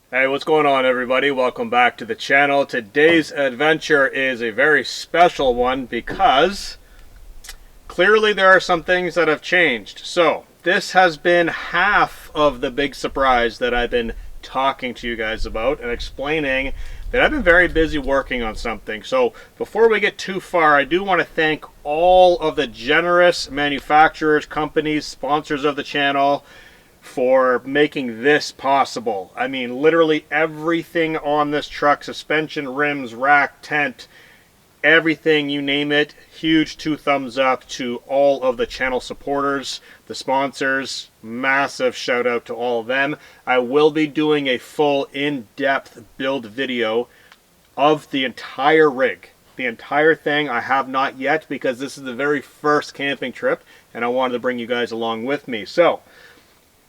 Hey, what's going on, everybody? Welcome back to the channel. Today's adventure is a very special one because clearly there are some things that have changed. So this has been half of the big surprise that I've been talking to you guys about and explaining that I've been very busy working on something. So before we get too far, I do want to thank all of the generous manufacturers, companies, sponsors of the channel for making this possible. I mean, literally everything on this truck, suspension, rims, rack, tent, everything, you name it. Huge 2 thumbs up to all of the channel supporters, the sponsors. Massive shout out to all of them. I will be doing a full in-depth build video of the entire rig. The entire thing I have not yet, because this is the very first camping trip and I wanted to bring you guys along with me. So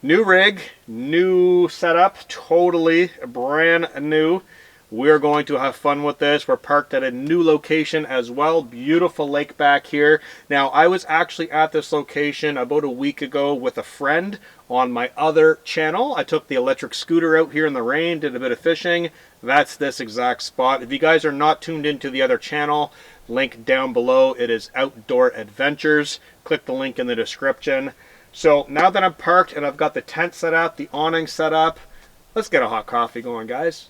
new rig, new setup, totally brand new. We're going to have fun with this. We're parked at a new location as well. Beautiful lake back here. Now, I was actually at this location about a week ago with a friend on my other channel. I took the electric scooter out here in the rain, did a bit of fishing. That's this exact spot. If you guys are not tuned into the other channel, link down below. It is Outdoor Adventures. Click the link in the description. So now that I'm parked and I've got the tent set up, the awning set up, let's get a hot coffee going, guys.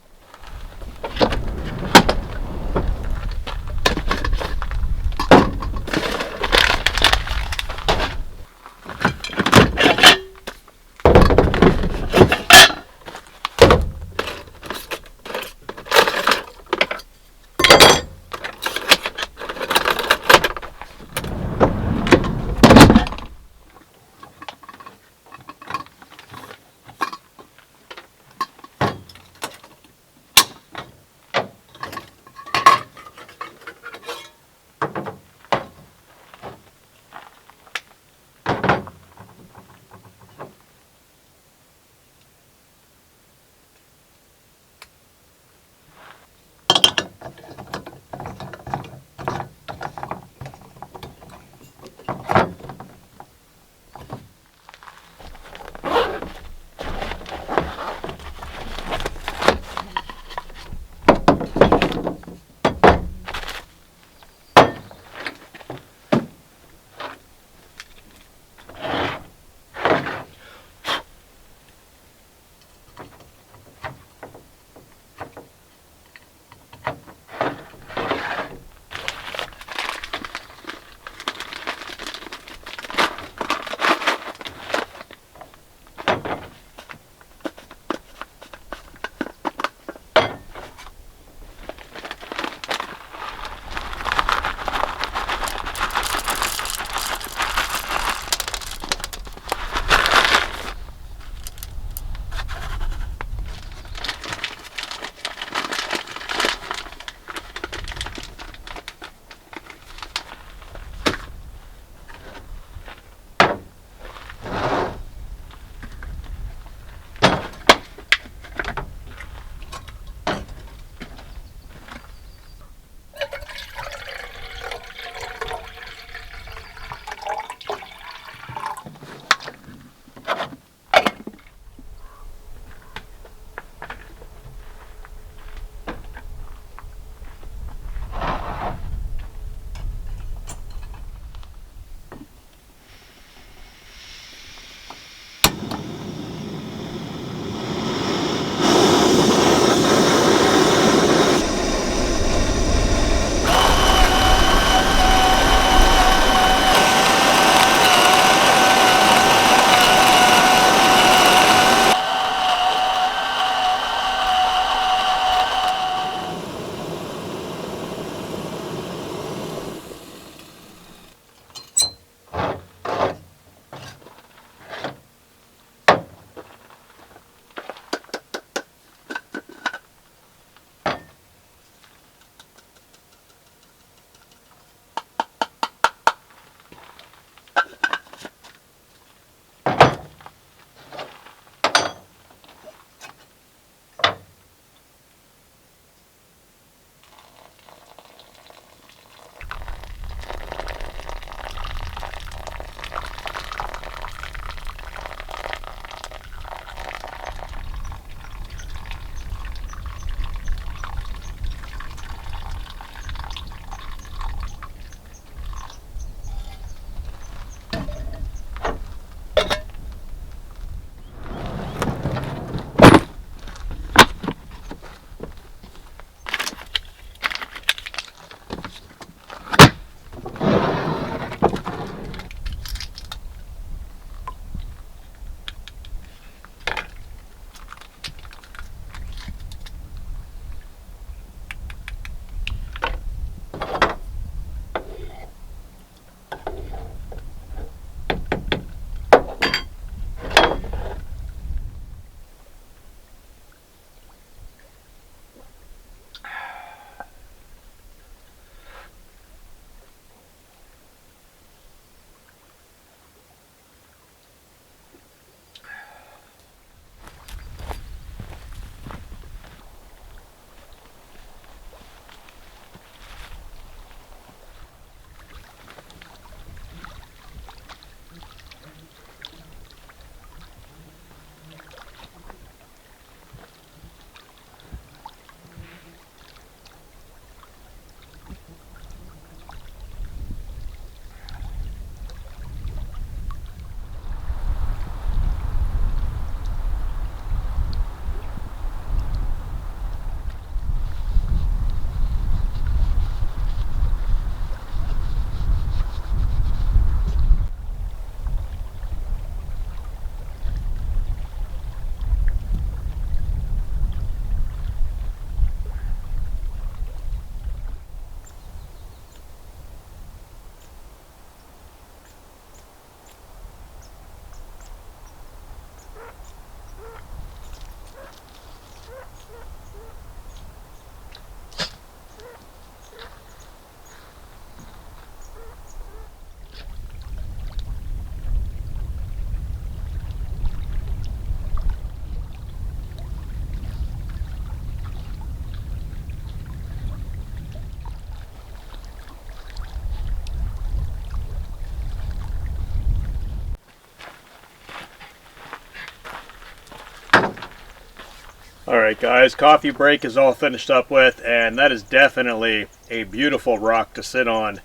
Alright guys, coffee break is all finished up with, and that is definitely a beautiful rock to sit on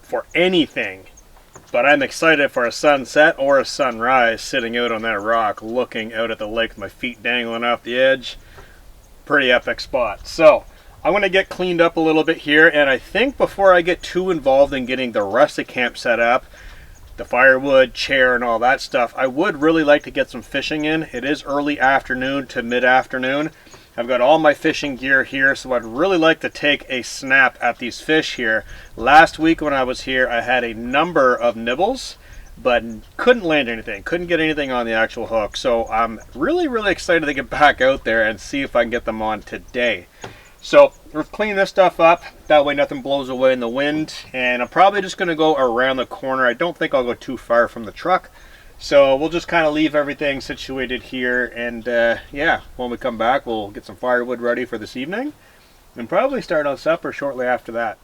for anything. But I'm excited for a sunset or a sunrise sitting out on that rock looking out at the lake with my feet dangling off the edge. Pretty epic spot. So I'm going to get cleaned up a little bit here, and I think before I get too involved in getting the rest of camp set up, the firewood, chair, and all that stuff, I would really like to get some fishing in. It is early afternoon to mid-afternoon. I've got all my fishing gear here, so I'd really like to take a snap at these fish here. Last week when I was here, I had a number of nibbles, but couldn't land anything, couldn't get anything on the actual hook. So I'm really excited to get back out there and see if I can get them on today. So we're cleaning this stuff up, that way nothing blows away in the wind, and I'm probably just going to go around the corner. I don't think I'll go too far from the truck, so we'll just kind of leave everything situated here, and yeah, when we come back we'll get some firewood ready for this evening and probably start on supper shortly after that.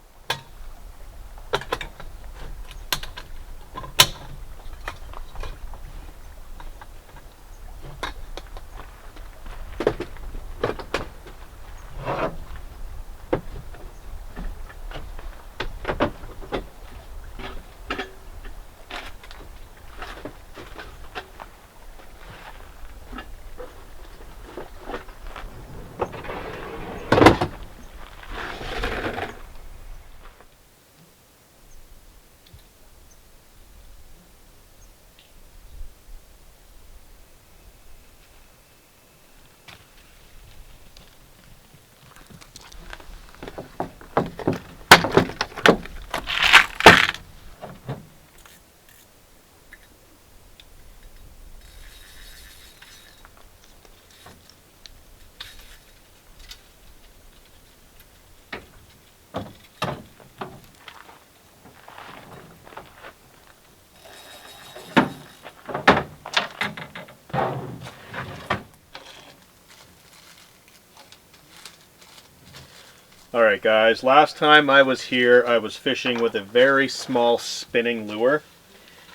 Alright guys, last time I was here I was fishing with a very small spinning lure,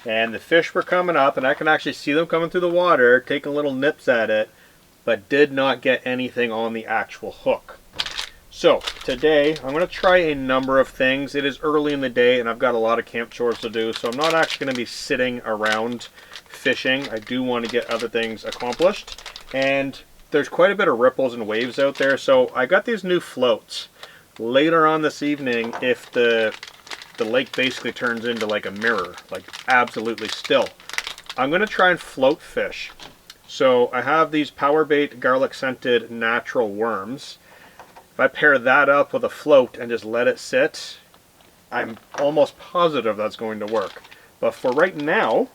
and the fish were coming up and I can actually see them coming through the water, taking little nips at it, but did not get anything on the actual hook. So today I'm going to try a number of things. It is early in the day and I've got a lot of camp chores to do, so I'm not actually going to be sitting around fishing. I do want to get other things accomplished, and there's quite a bit of ripples and waves out there, so I got these new floats. Later on this evening, if the lake basically turns into like a mirror, like absolutely still, I'm going to try and float fish. So I have these power bait garlic scented natural worms. If I pair that up with a float and just let it sit, I'm almost positive that's going to work. But for right now,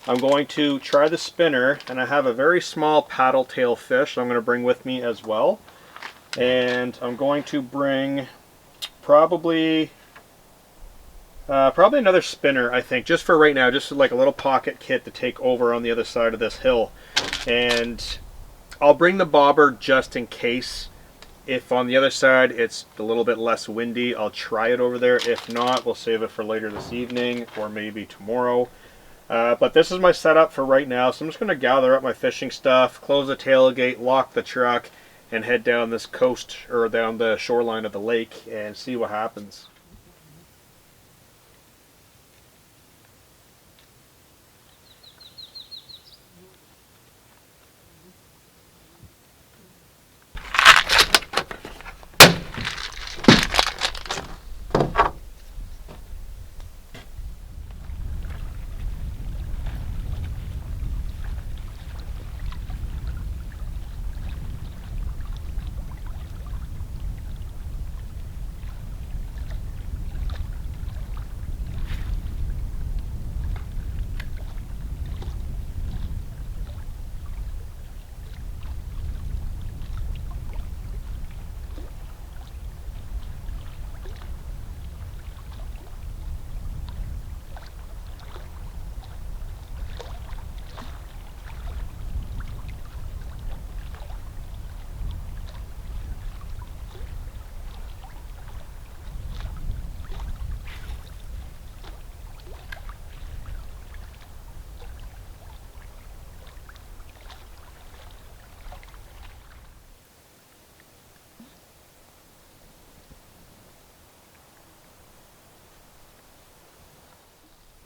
I'm going to try the spinner, and I have a very small paddle tail fish I'm going to bring with me as well. And I'm going to bring probably another spinner, I think, just for right now, just like a little pocket kit to take over on the other side of this hill. And I'll bring the bobber just in case. If on the other side it's a little bit less windy, I'll try it over there. If not, we'll save it for later this evening or maybe tomorrow. But this is my setup for right now, so I'm just going to gather up my fishing stuff, close the tailgate, lock the truck, and head down this coast, or down the shoreline of the lake, and see what happens.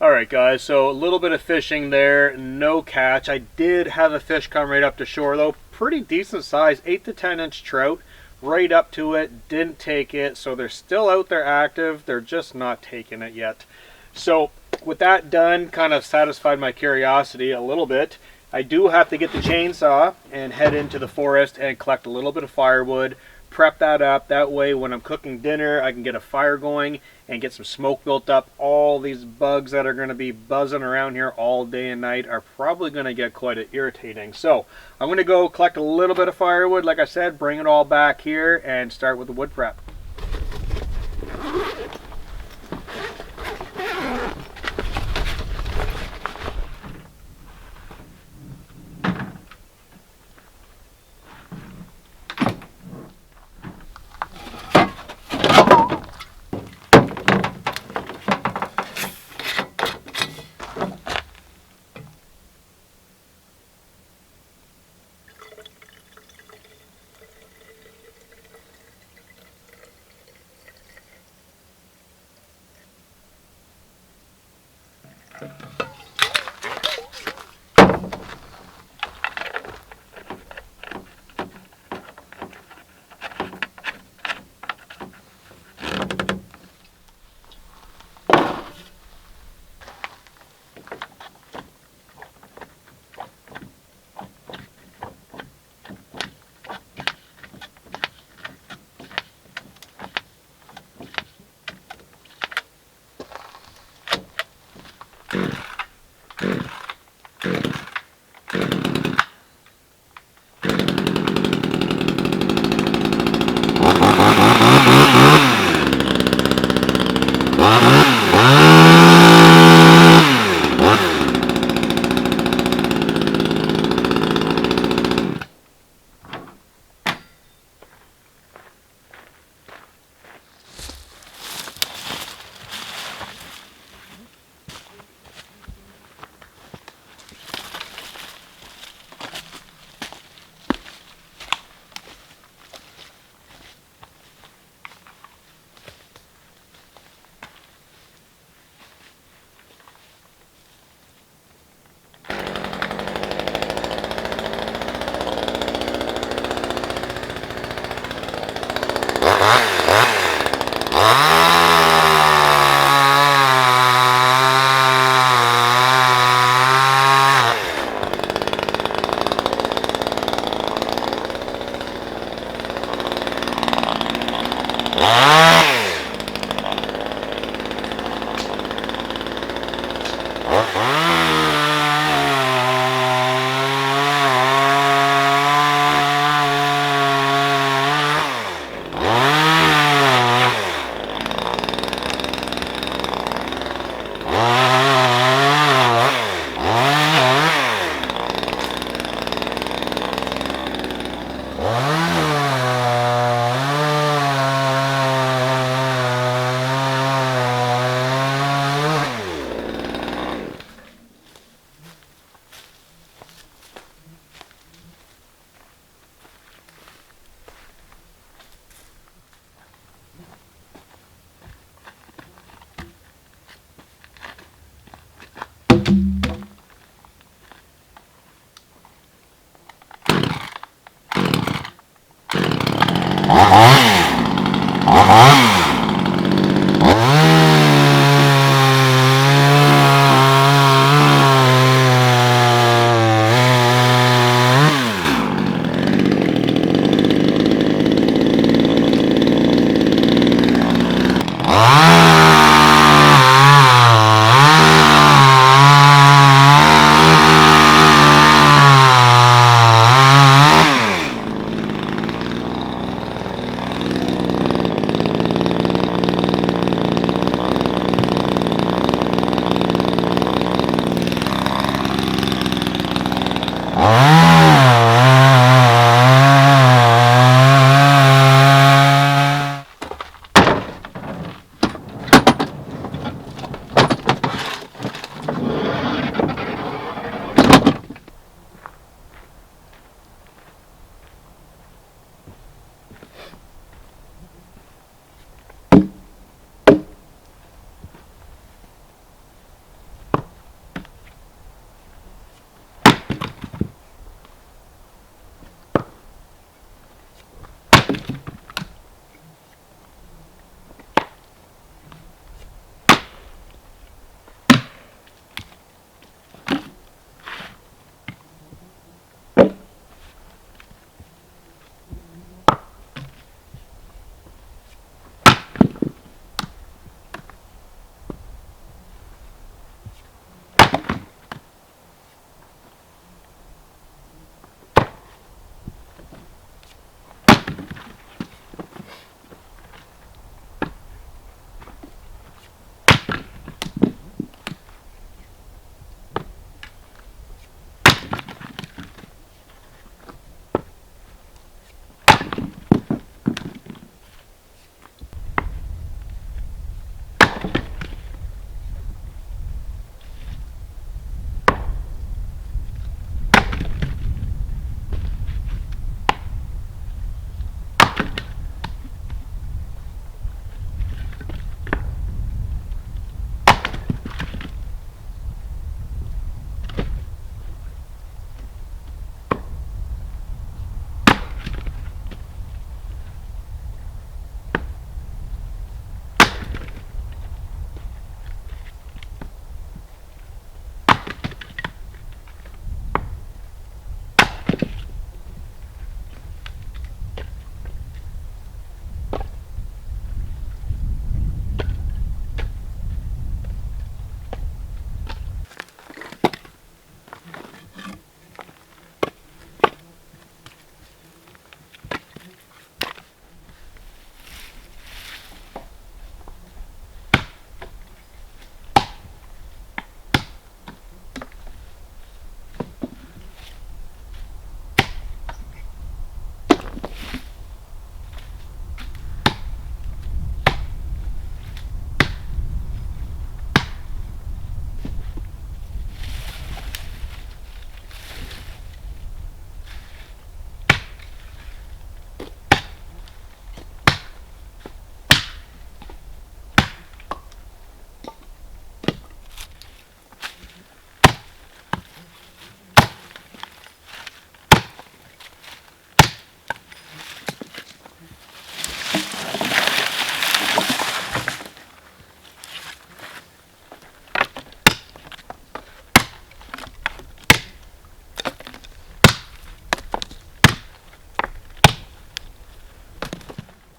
Alright guys, so a little bit of fishing there, no catch. I did have a fish come right up to shore though, pretty decent size, 8 to 10 inch trout, right up to it, didn't take it, so they're still out there active, they're just not taking it yet. So with that done, kind of satisfied my curiosity a little bit. I do have to get the chainsaw and head into the forest and collect a little bit of firewood, prep that up. That way when I'm cooking dinner, I can get a fire going and get some smoke built up. All these bugs that are going to be buzzing around here all day and night are probably going to get quite irritating. So I'm going to go collect a little bit of firewood, like I said, bring it all back here and start with the wood prep.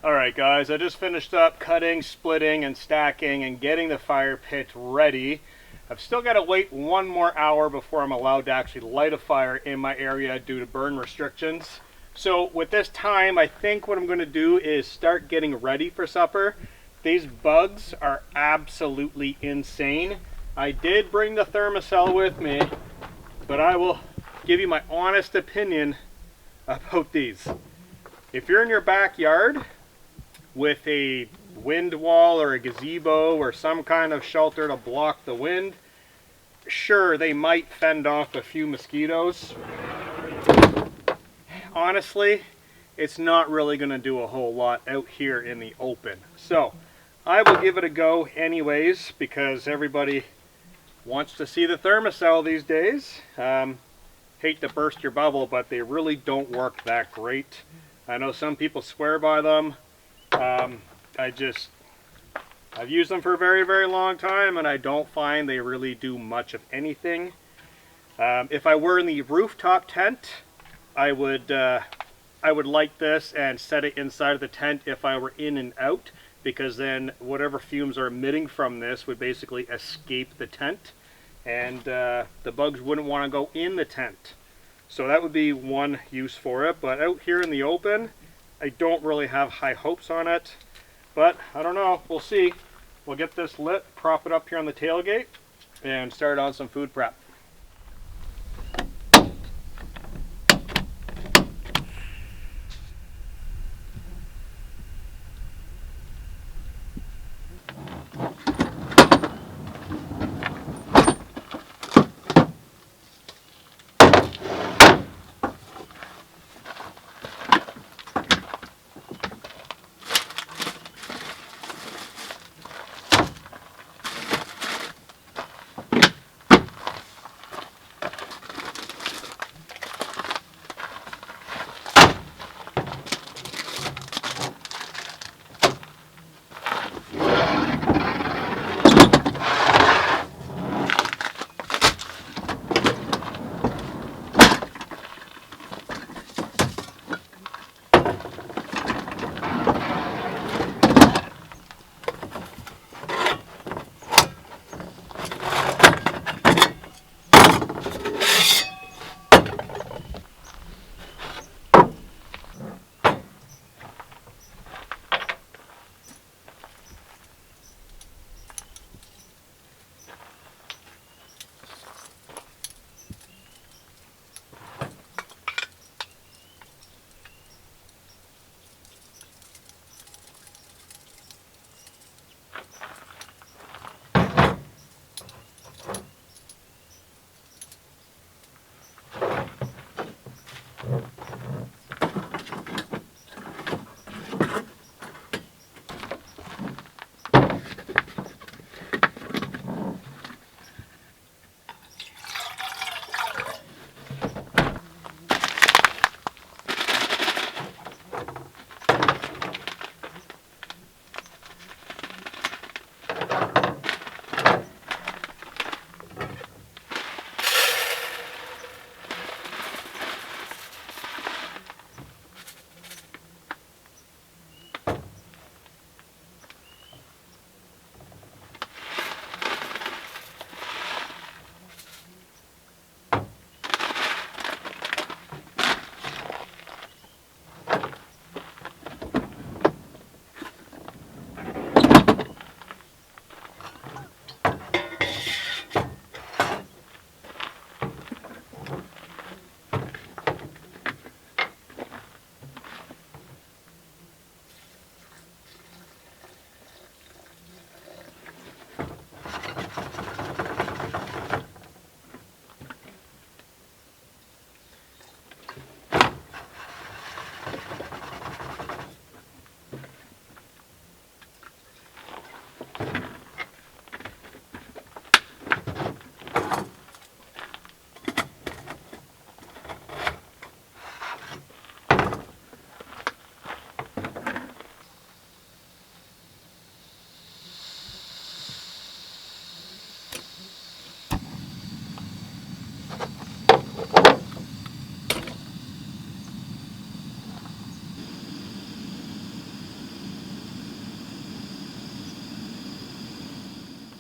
Alright guys, I just finished up cutting, splitting, and stacking and getting the fire pit ready. I've still got to wait 1 more hour before I'm allowed to actually light a fire in my area due to burn restrictions. So with this time, I think what I'm going to do is start getting ready for supper. These bugs are absolutely insane. I did bring the thermocell with me, but I will give you my honest opinion about these. If you're in your backyard with a wind wall or a gazebo or some kind of shelter to block the wind, sure, they might fend off a few mosquitoes. Honestly, it's not really going to do a whole lot out here in the open. So I will give it a go anyways, because everybody wants to see the thermocell these days. Hate to burst your bubble, but they really don't work that great. I know some people swear by them. I've used them for a very, very long time, and I don't find they really do much of anything. If I were in the rooftop tent, I would light this and set it inside of the tent if I were in and out, because then whatever fumes are emitting from this would basically escape the tent, and the bugs wouldn't want to go in the tent. So that would be one use for it, but out here in the open, I don't really have high hopes on it. But I don't know, we'll see. We'll get this lit, prop it up here on the tailgate, and start on some food prep.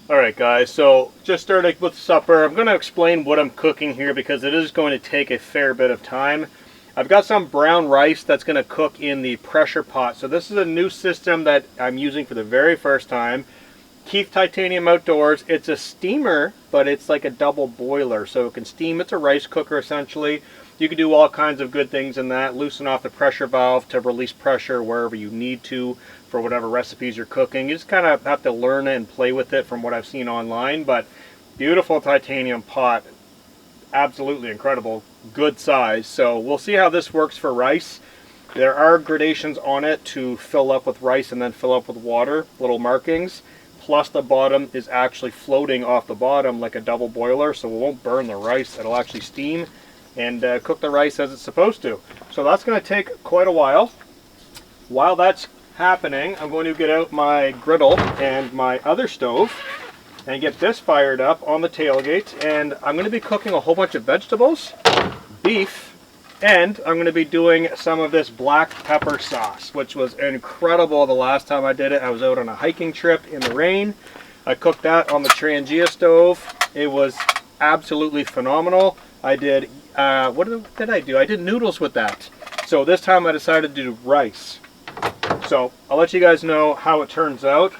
Alright guys, so just starting with supper. I'm going to explain what I'm cooking here because it is going to take a fair bit of time. I've got some brown rice that's going to cook in the pressure pot. So this is a new system that I'm using for the very first time. Keith Titanium Outdoors. It's a steamer, but it's like a double boiler, so it can steam. It's a rice cooker essentially. You can do all kinds of good things in that. Loosen off the pressure valve to release pressure wherever you need to for whatever recipes you're cooking. You just kind of have to learn it and play with it from what I've seen online. But beautiful titanium pot. Absolutely incredible. Good size. So we'll see how this works for rice. There are gradations on it to fill up with rice and then fill up with water. Little markings. Plus the bottom is actually floating off the bottom like a double boiler, so it won't burn the rice. It'll actually steam and cook the rice as it's supposed to. So that's going to take quite a while. While that's happening, I'm going to get out my griddle and my other stove and get this fired up on the tailgate, and I'm going to be cooking a whole bunch of vegetables, beef, and I'm going to be doing some of this black pepper sauce, which was incredible the last time I did it. I was out on a hiking trip in the rain. I cooked that on the Trangia stove. It was absolutely phenomenal. I did, what did I do? I did noodles with that. So this time I decided to do rice. So I'll let you guys know how it turns out.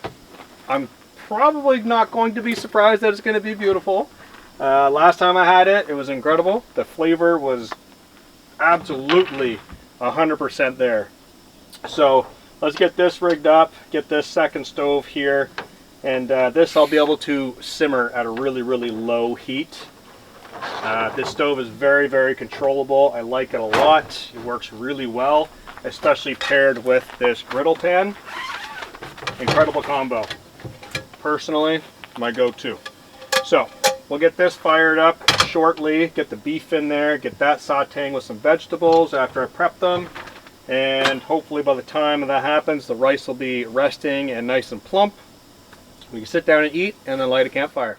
I'm probably not going to be surprised that it's going to be beautiful. Last time I had it, it was incredible. The flavor was absolutely 100% there. So let's get this rigged up, get this second stove here, and this I'll be able to simmer at a really low heat. This stove is very controllable. I like it a lot. It works really well, especially paired with this griddle pan. Incredible combo. Personally, my go-to. So we'll get this fired up shortly, get the beef in there, get that sauteing with some vegetables after I prep them, and hopefully by the time that happens the rice will be resting and nice and plump. We can sit down and eat and then light a campfire.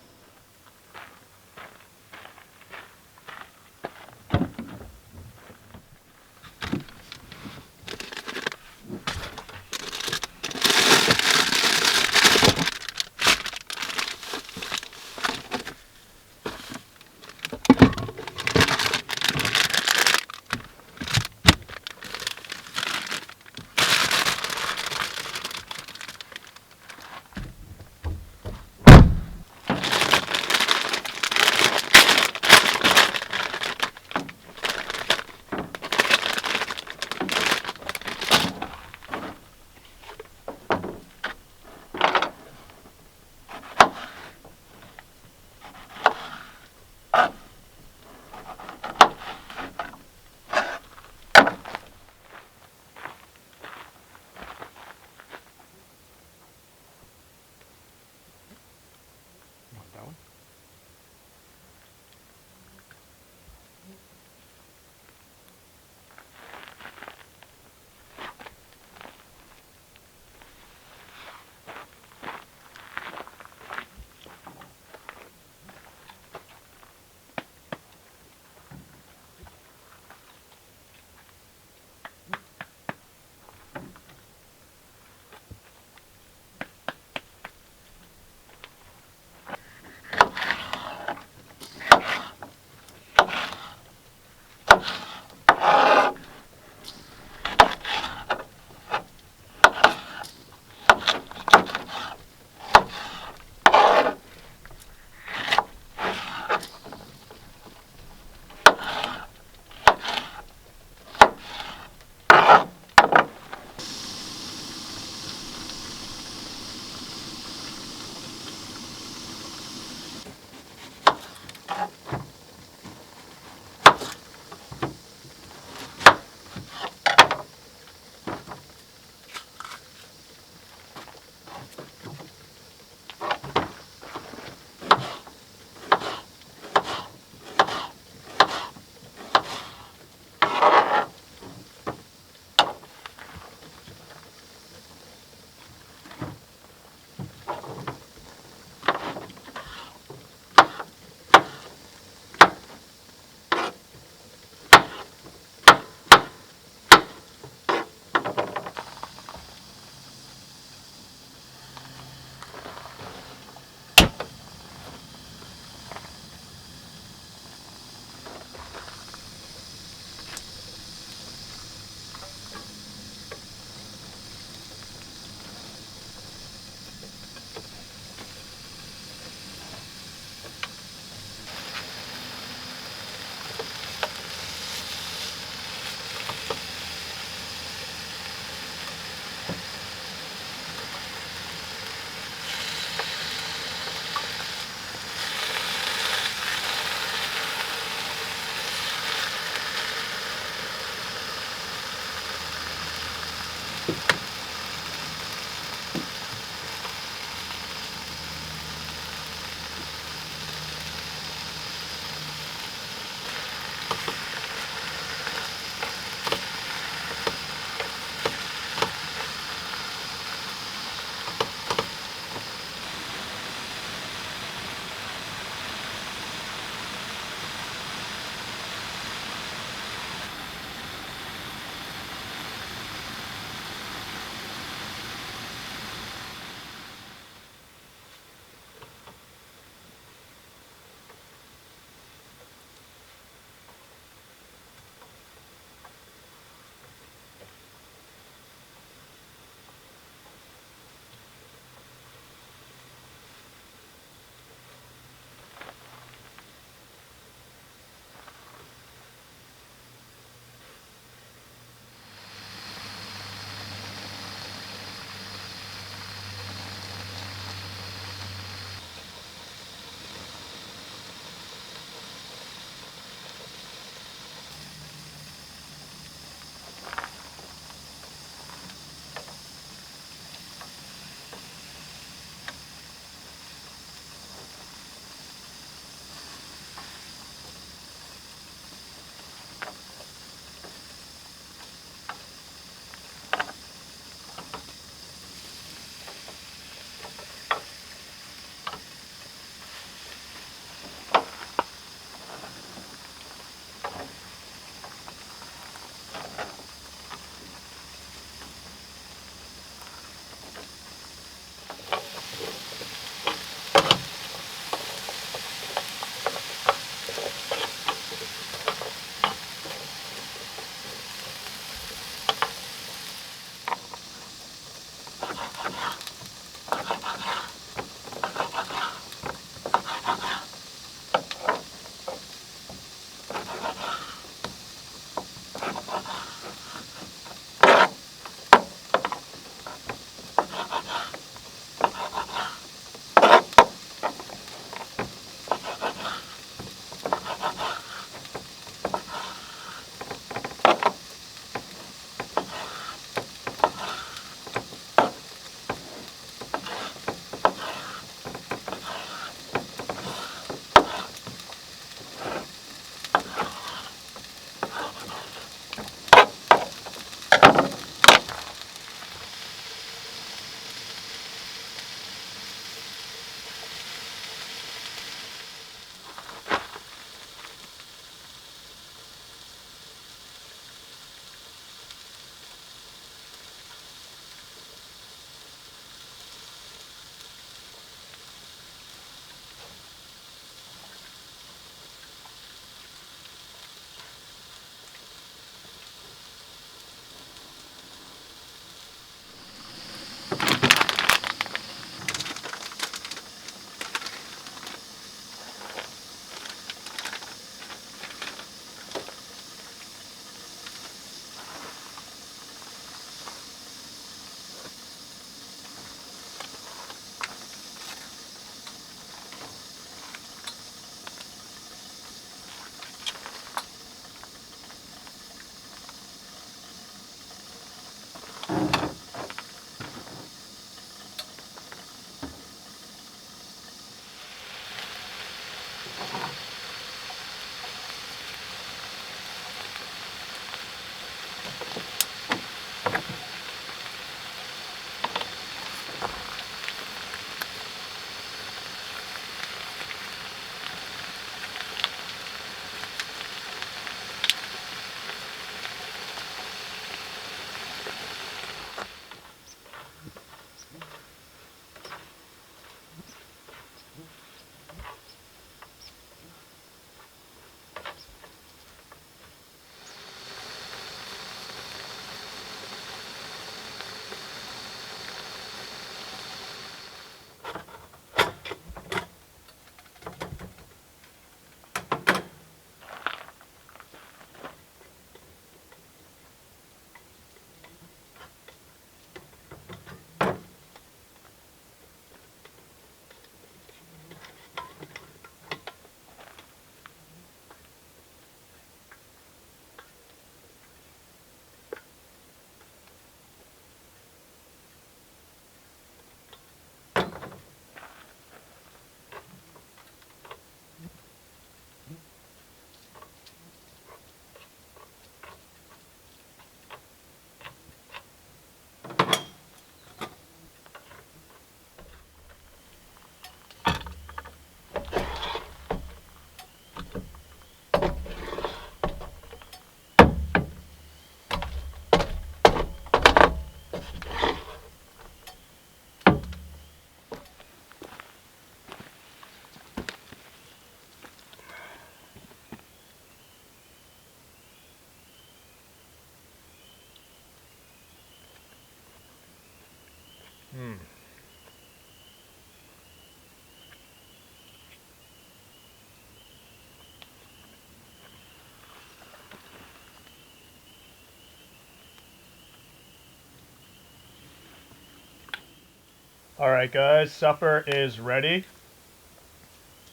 All right, guys, supper is ready.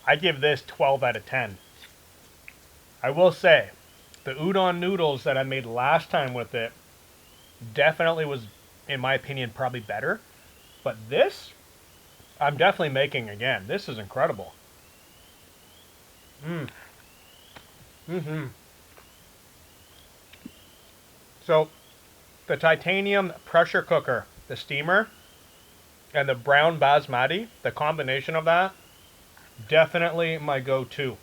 I give this 12 out of 10. I will say, the udon noodles that I made last time with it definitely was, in my opinion, probably better. But this, I'm definitely making again. This is incredible. So, the titanium pressure cooker, the steamer, and the brown basmati, the combination of that, definitely my go-to.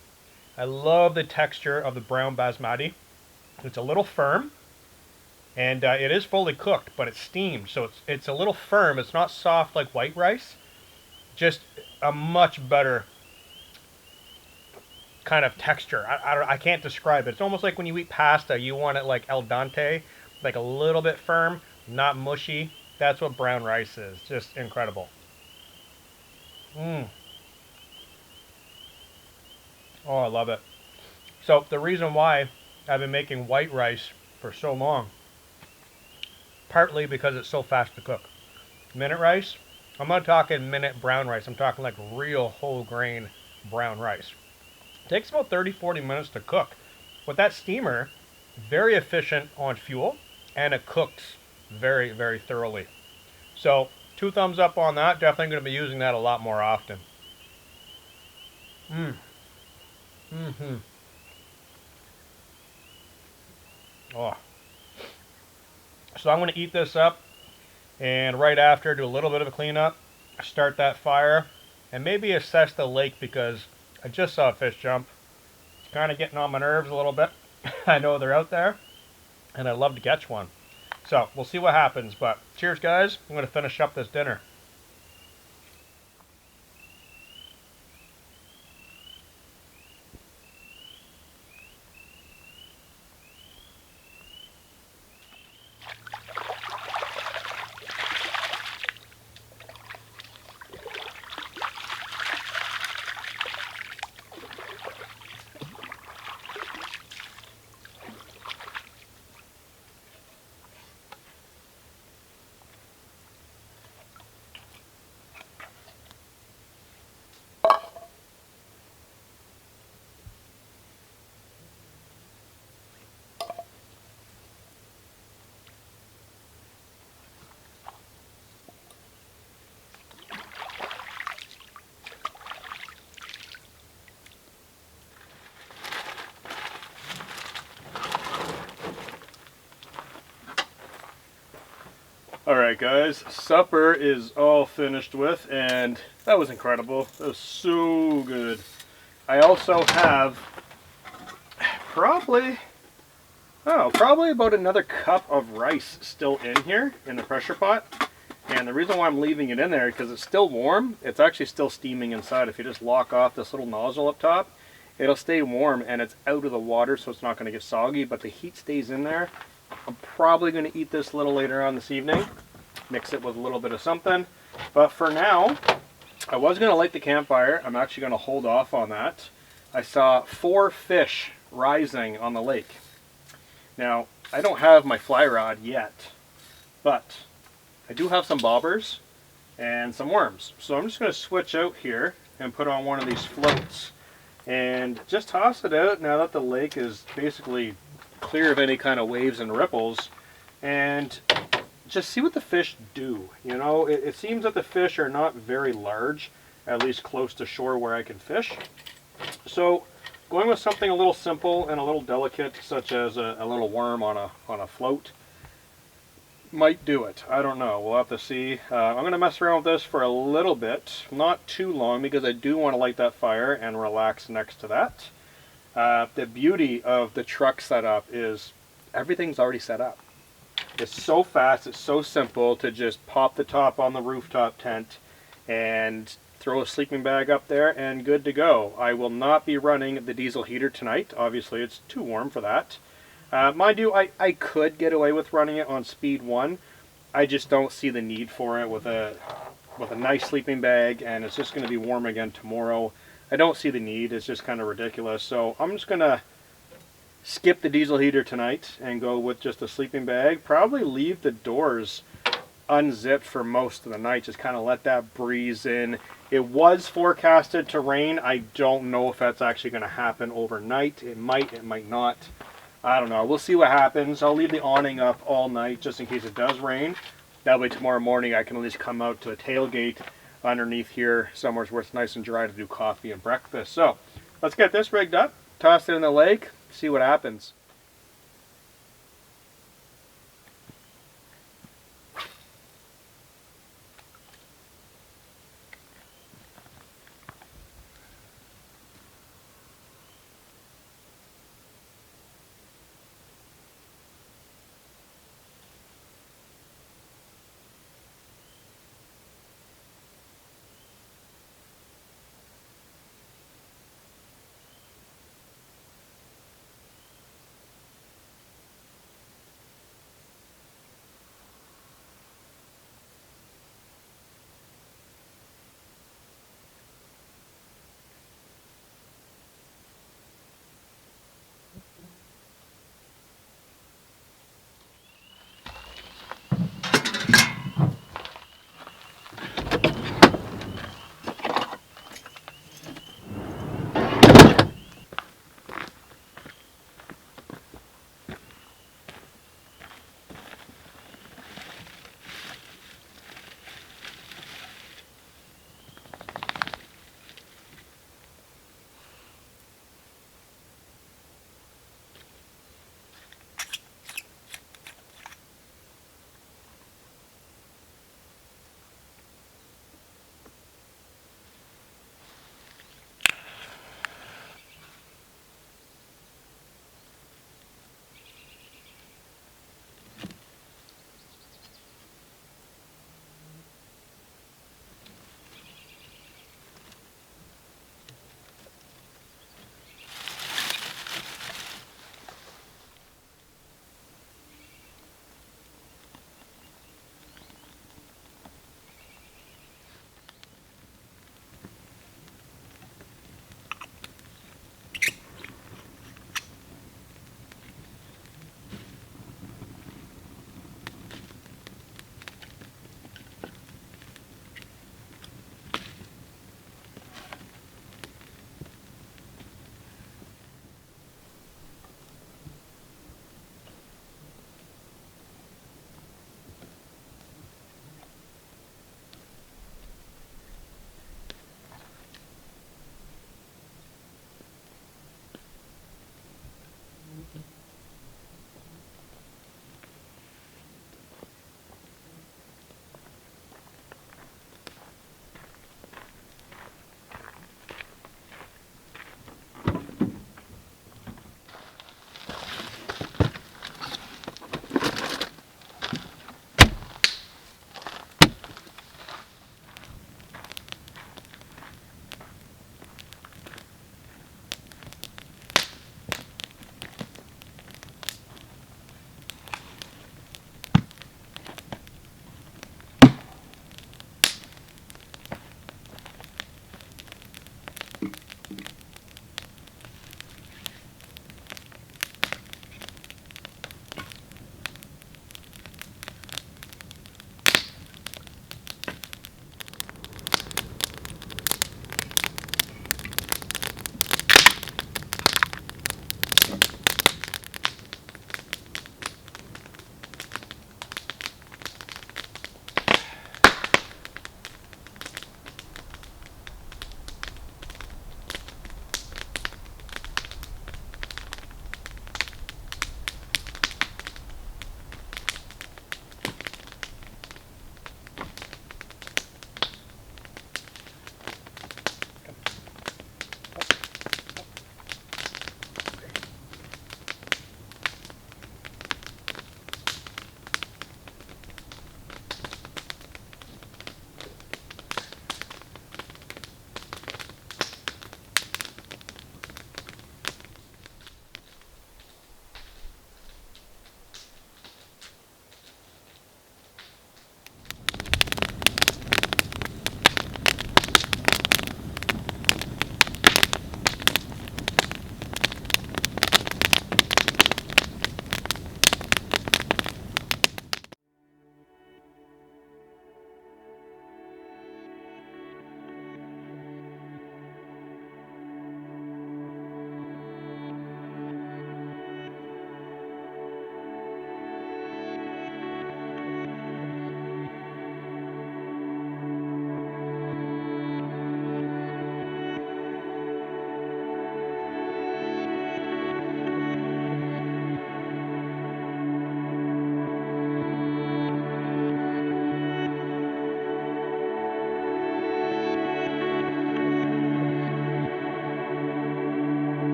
I love the texture of the brown basmati. It's a little firm, and it is fully cooked, but it's steamed, so it's a little firm. It's not soft like white rice. Just a much better kind of texture. I can't describe it. It's almost like when you eat pasta, you want it like al dente, like a little bit firm, not mushy. That's what brown rice is. Just incredible. Oh, I love it. So the reason why I've been making white rice for so long, partly because it's so fast to cook. Minute rice, I'm not talking minute brown rice. I'm talking like real whole grain brown rice. It takes about 30-40 minutes to cook. With that steamer, very efficient on fuel, and it cooks very, very thoroughly. So 2 thumbs up on that. Definitely going to be using that a lot more often. Oh. So I'm going to eat this up, and right after do a little bit of a cleanup, start that fire, and maybe assess the lake because I just saw a fish jump. It's kind of getting on my nerves a little bit. I know they're out there, and I'd love to catch one. So we'll see what happens, but cheers guys. I'm going to finish up this dinner. Alright guys, supper is all finished with, and that was incredible. That was so good. I also have probably about another cup of rice still in here in the pressure pot. And the reason why I'm leaving it in there is because it's still warm. It's actually still steaming inside. If you just lock off this little nozzle up top, it'll stay warm and it's out of the water, so it's not going to get soggy, but the heat stays in there. I'm probably going to eat this a little later on this evening. Mix it with a little bit of something. But for now, I was going to light the campfire. I'm actually going to hold off on that. I saw 4 fish rising on the lake. Now, I don't have my fly rod yet, but I do have some bobbers and some worms. So I'm just going to switch out here and put on one of these floats and just toss it out now that the lake is basically clear of any kind of waves and ripples, and just see what the fish do. You know, it seems that the fish are not very large, at least close to shore where I can fish. So going with something a little simple and a little delicate, such as a little worm on a float, might do it. I don't know. We'll have to see. I'm going to mess around with this for a little bit, not too long, because I do want to light that fire and relax next to that. The beauty of the truck setup is everything's already set up. It's so fast, it's so simple to just pop the top on the rooftop tent and throw a sleeping bag up there and good to go. I will not be running the diesel heater tonight. Obviously it's too warm for that. Mind you, I could get away with running it on speed 1. I just don't see the need for it with a nice sleeping bag, and it's just going to be warm again tomorrow. I don't see the need. It's just kind of ridiculous. So I'm just going to skip the diesel heater tonight and go with just a sleeping bag. Probably leave the doors unzipped for most of the night. Just kind of let that breeze in. It was forecasted to rain. I don't know if that's actually going to happen overnight. It might not. I don't know. We'll see what happens. I'll leave the awning up all night just in case it does rain. That way tomorrow morning I can at least come out to a tailgate underneath here somewhere where it's nice and dry to do coffee and breakfast. So let's get this rigged up, toss it in the lake, see what happens.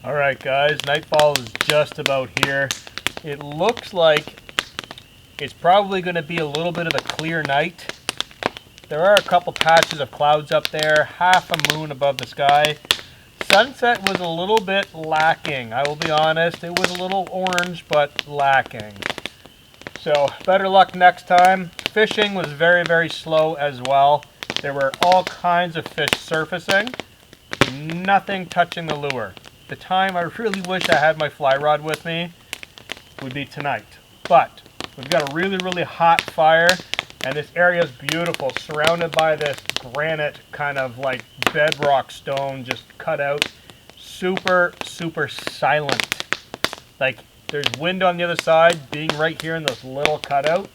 All right, guys, nightfall is just about here. It looks like it's probably going to be a little bit of a clear night. There are a couple patches of clouds up there, half a moon above the sky. Sunset was a little bit lacking, I will be honest. It was a little orange, but lacking. So, better luck next time. Fishing was very, very slow as well. There were all kinds of fish surfacing, nothing touching the lure. The time I really wish I had my fly rod with me would be tonight. But we've got a really, really hot fire, and this area is beautiful, surrounded by this granite kind of like bedrock stone just cut out. Super, super silent. Like, there's wind on the other side. Being right here in this little cutout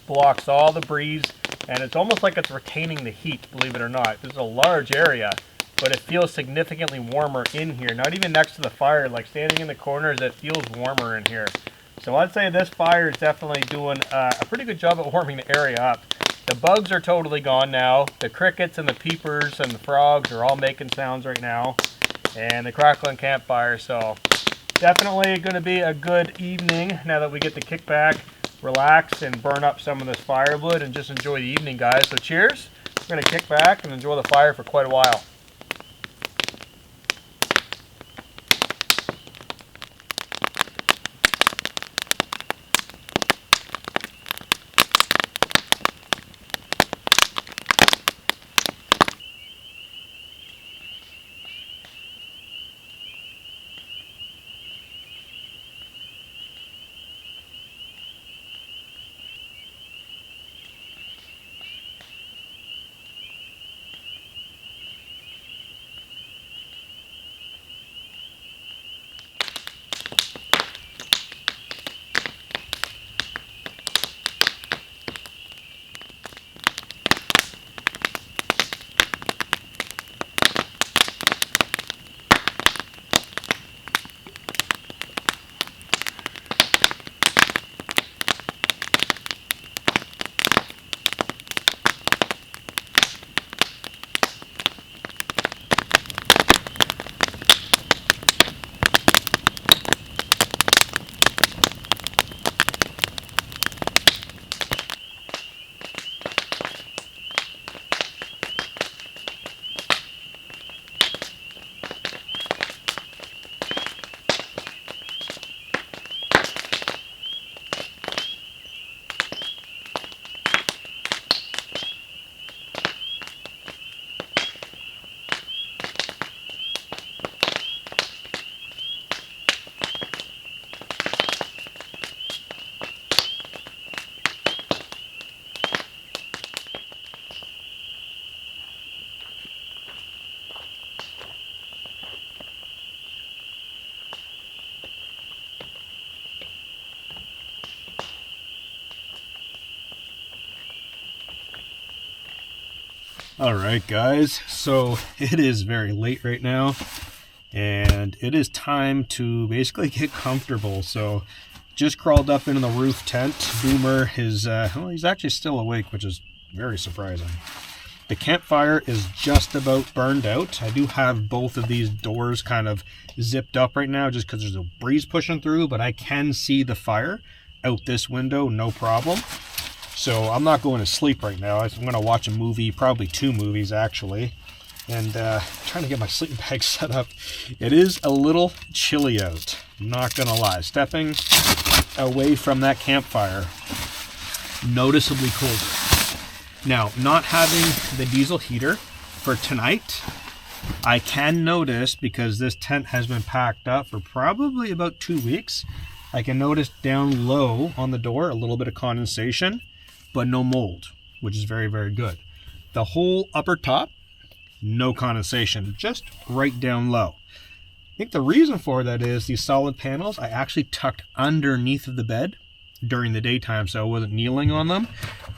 blocks all the breeze, and it's almost like it's retaining the heat, believe it or not. This is a large area, but it feels significantly warmer in here. Not even next to the fire, like standing in the corners, it feels warmer in here. So I'd say this fire is definitely doing a pretty good job at warming the area up. The bugs are totally gone now. The crickets and the peepers and the frogs are all making sounds right now. And the crackling campfire. So definitely going to be a good evening now that we get to kick back, relax, and burn up some of this firewood and just enjoy the evening, guys. So cheers. We're going to kick back and enjoy the fire for quite a while. All right, guys, so it is very late right now, and it is time to basically get comfortable. So just crawled up into the roof tent. Boomer is, well, he's actually still awake, which is very surprising. The campfire is just about burned out. I do have both of these doors kind of zipped up right now just because there's a breeze pushing through, but I can see the fire out this window, no problem. So I'm not going to sleep right now. I'm going to watch a movie, probably 2 movies actually, and trying to get my sleeping bag set up. It is a little chilly out, I'm not going to lie. Stepping away from that campfire, noticeably colder. Now, not having the diesel heater for tonight, I can notice, because this tent has been packed up for probably about 2 weeks, I can notice down low on the door a little bit of condensation, but no mold, which is very, very good. The whole upper top, no condensation, just right down low. I think the reason for that is these solid panels I actually tucked underneath of the bed during the daytime, so I wasn't kneeling on them.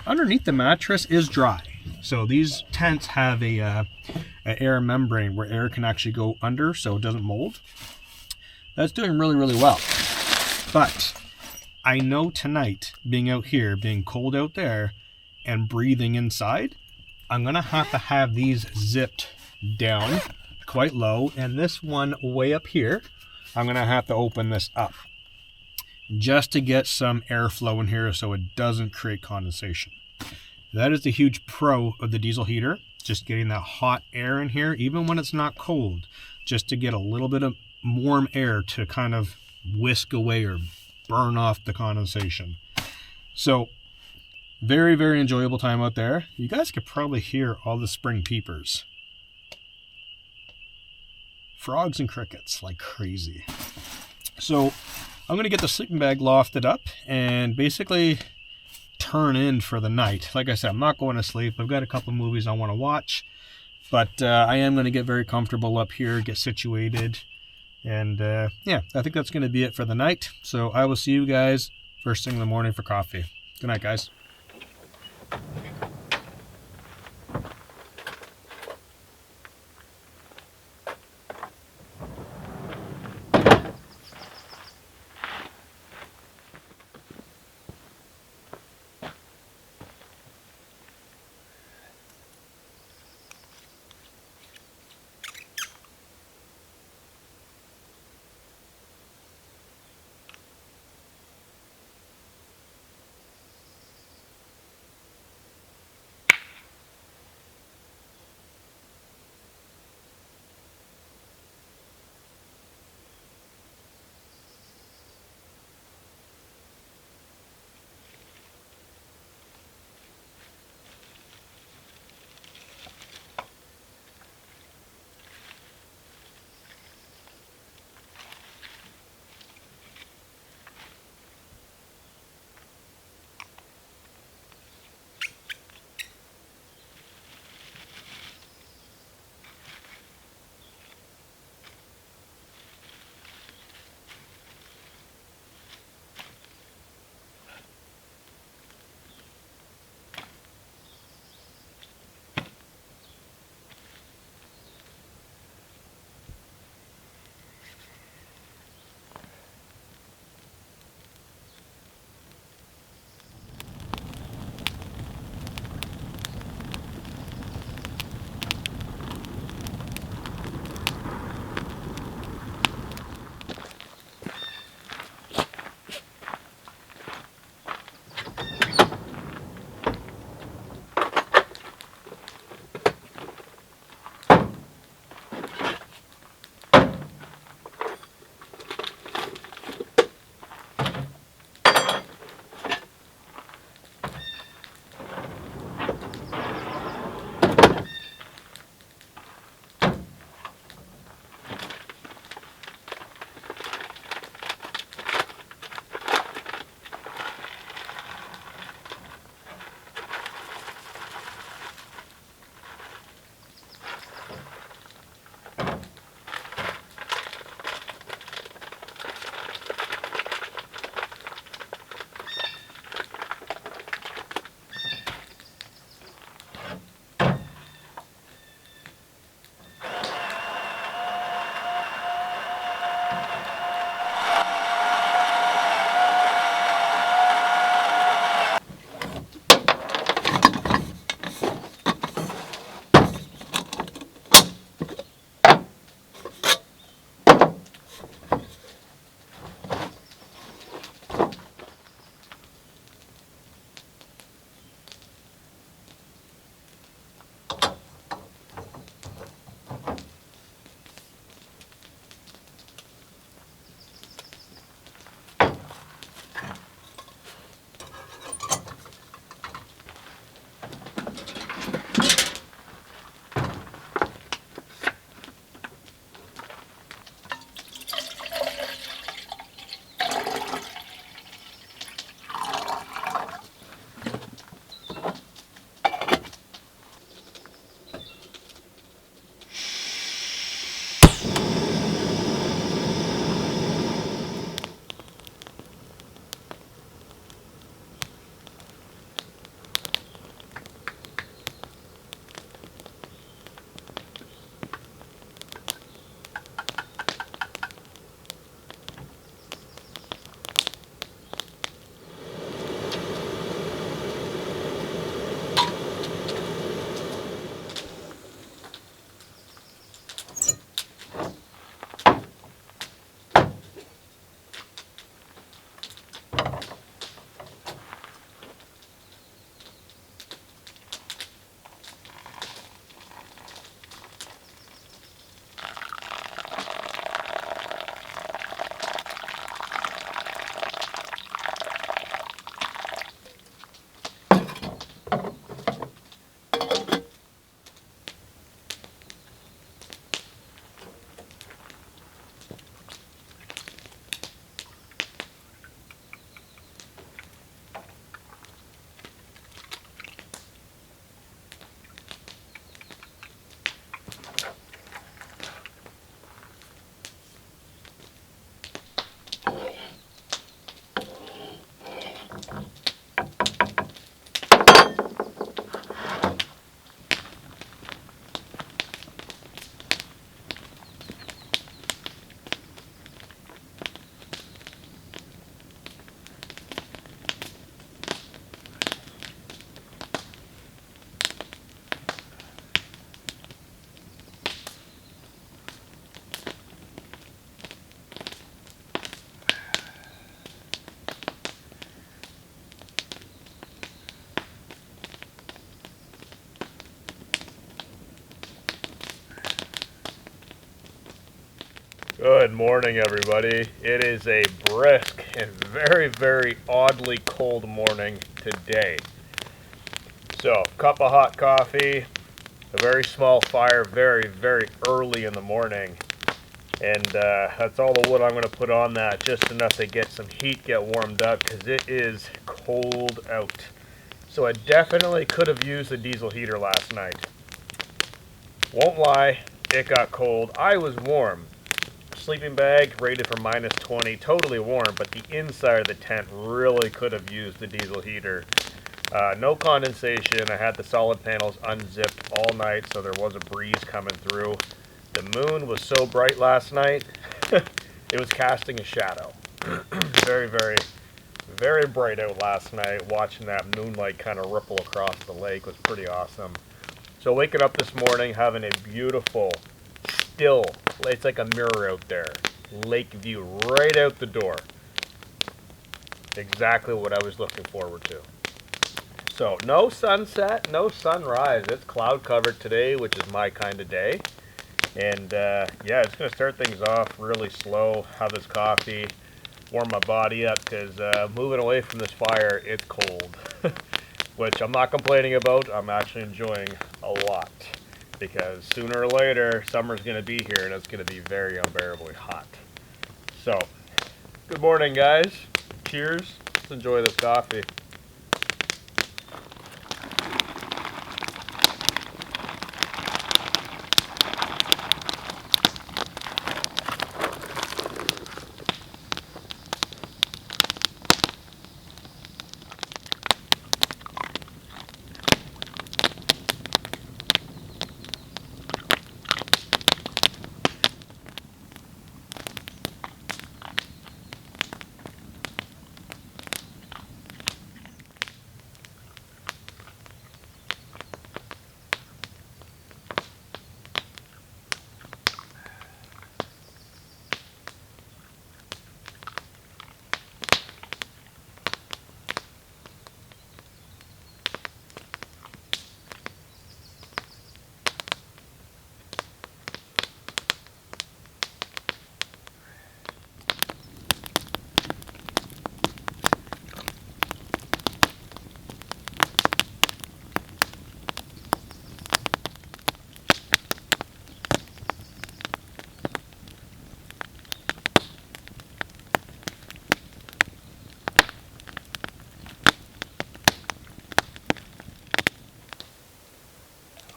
Underneath the mattress is dry. So these tents have a air membrane where air can actually go under so it doesn't mold. That's doing really, really well. But I know tonight, being out here, being cold out there, and breathing inside, I'm going to have these zipped down quite low, and this one way up here, I'm going to have to open this up just to get some airflow in here so it doesn't create condensation. That is the huge pro of the diesel heater, just getting that hot air in here, even when it's not cold, just to get a little bit of warm air to kind of whisk away or burn off the condensation. So very, very enjoyable time out there. You guys could probably hear all the spring peepers. Frogs and crickets like crazy. So I'm going to get the sleeping bag lofted up and basically turn in for the night. Like I said, I'm not going to sleep. I've got a couple movies I want to watch, but I am going to get very comfortable up here, get situated, and yeah, I think that's going to be it for the night. So I will see you guys first thing in the morning for coffee. Good night, guys. Good morning, everybody. It is a brisk and very, very oddly cold morning today. So, cup of hot coffee, a very small fire, very, very early in the morning. And that's all the wood I'm going to put on that, just enough to get some heat, get warmed up, because it is cold out. So I definitely could have used the diesel heater last night. Won't lie, it got cold. I was warm. Sleeping bag rated for minus 20, totally warm, but the inside of the tent really could have used the diesel heater. No condensation. I had the solid panels unzipped all night, so there was a breeze coming through. The moon was so bright last night, it was casting a shadow. Very, very, very bright out last night. Watching that moonlight kind of ripple across the lake was pretty awesome. So waking up this morning, having a beautiful, still, it's like a mirror out there. Lake view right out the door. Exactly what I was looking forward to. So no sunset, no sunrise. It's cloud covered today, which is my kind of day. And yeah, it's going to start things off really slow. Have this coffee, warm my body up, because moving away from this fire, it's cold. Which I'm not complaining about. I'm actually enjoying a lot. Because sooner or later, summer's going to be here, and it's going to be very unbearably hot. So, good morning, guys. Cheers. Let's enjoy this coffee.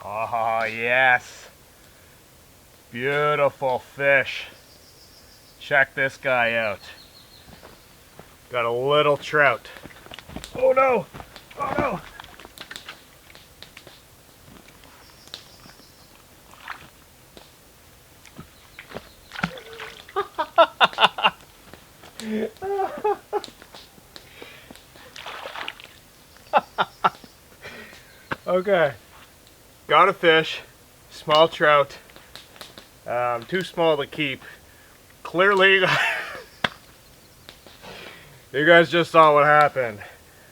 Oh, yes. Beautiful fish. Check this guy out. Got a little trout. Oh no! Oh no! Okay. Got a fish, small trout, too small to keep. Clearly, you guys just saw what happened.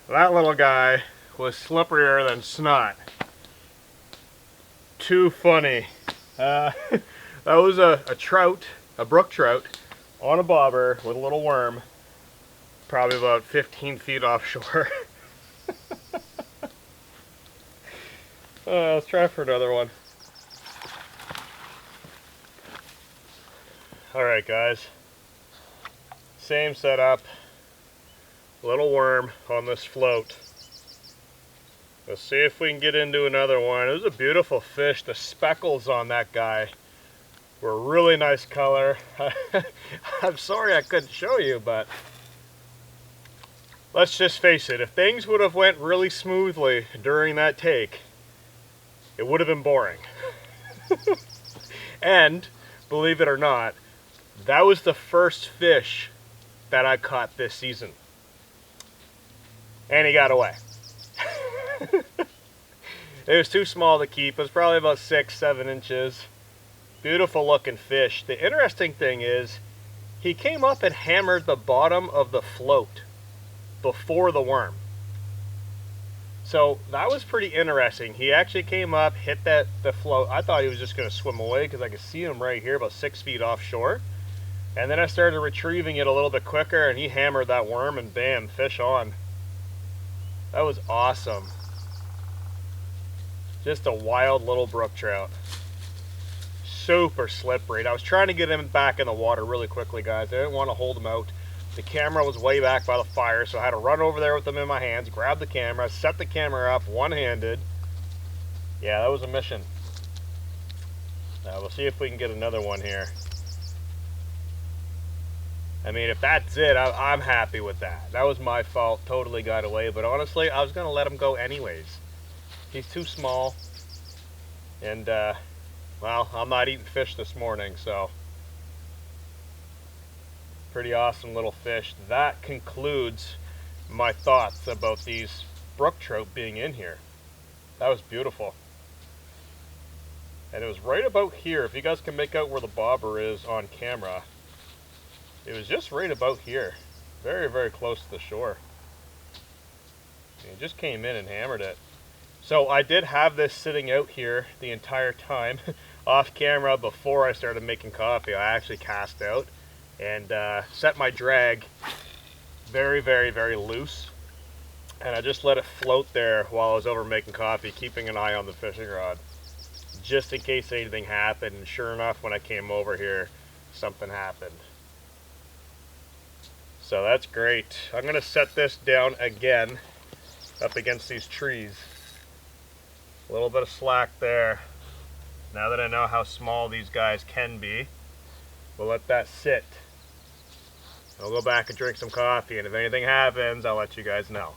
That little guy was slipperier than snot. Too funny. That was a trout, a brook trout, on a bobber with a little worm, probably about 15 feet offshore. Let's try for another one. Alright guys, same setup, little worm on this float. Let's see if we can get into another one. It was a beautiful fish. The speckles on that guy were a really nice color. I'm sorry I couldn't show you, but let's just face it, if things would have went really smoothly during that take, it would have been boring. And, believe it or not, that was the first fish that I caught this season. And he got away. It was too small to keep. It was probably about 6-7 inches. Beautiful looking fish. The interesting thing is, he came up and hammered the bottom of the float before the worm. So that was pretty interesting. He actually came up, hit the float. I thought he was just going to swim away because I could see him right here about 6 feet offshore. And then I started retrieving it a little bit quicker, and he hammered that worm, and bam, fish on. That was awesome. Just a wild little brook trout. Super slippery. I was trying to get him back in the water really quickly, guys. I didn't want to hold him out. The camera was way back by the fire, so I had to run over there with them in my hands, grab the camera, set the camera up one-handed. Yeah, that was a mission. We'll see if we can get another one here. I mean, if that's it, I'm happy with that. That was my fault, totally got away, but honestly, I was going to let him go anyways. He's too small, and, well, I'm not eating fish this morning, so pretty awesome little fish. That concludes my thoughts about these brook trout being in here. That was beautiful. And it was right about here. If you guys can make out where the bobber is on camera, it was just right about here. Very, very close to the shore. And he just came in and hammered it. So I did have this sitting out here the entire time off camera before I started making coffee. I actually cast out and set my drag very, very, very loose. And I just let it float there while I was over making coffee, keeping an eye on the fishing rod, just in case anything happened. And sure enough, when I came over here, something happened. So that's great. I'm going to set this down again up against these trees. A little bit of slack there. Now that I know how small these guys can be, we'll let that sit. I'll go back and drink some coffee, and if anything happens, I'll let you guys know.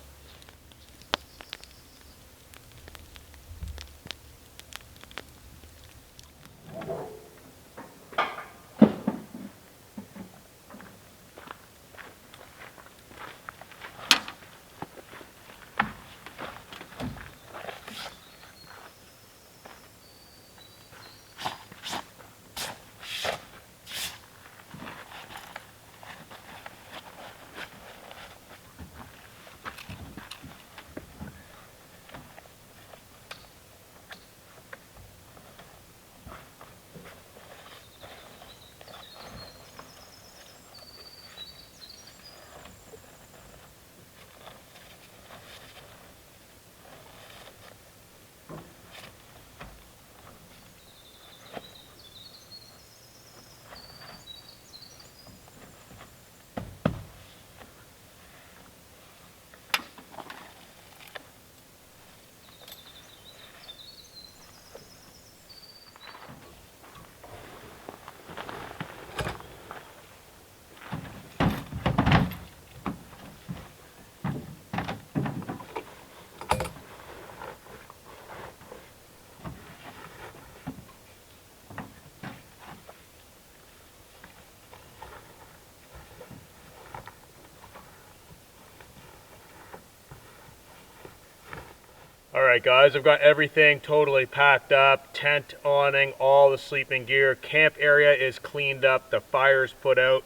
Alright guys, I've got everything totally packed up, tent, awning, all the sleeping gear, camp area is cleaned up, the fire's put out,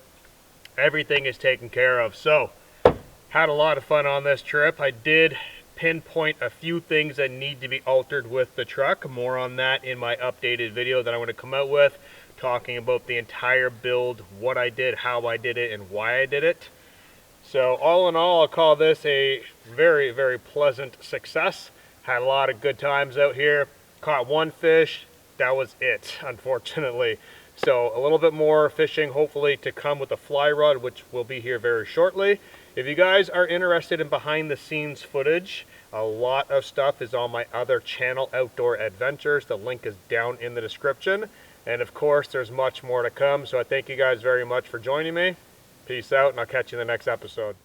everything is taken care of. So, had a lot of fun on this trip. I did pinpoint a few things that need to be altered with the truck. More on that in my updated video that I'm going to come out with, talking about the entire build, what I did, how I did it, and why I did it. So all in all, I'll call this a very, very pleasant success. Had a lot of good times out here. Caught one fish. That was it, unfortunately. So a little bit more fishing, hopefully, to come with the fly rod, which will be here very shortly. If you guys are interested in behind the scenes footage, a lot of stuff is on my other channel, Outdoor Adventures. The link is down in the description. And of course, there's much more to come. So I thank you guys very much for joining me. Peace out, and I'll catch you in the next episode.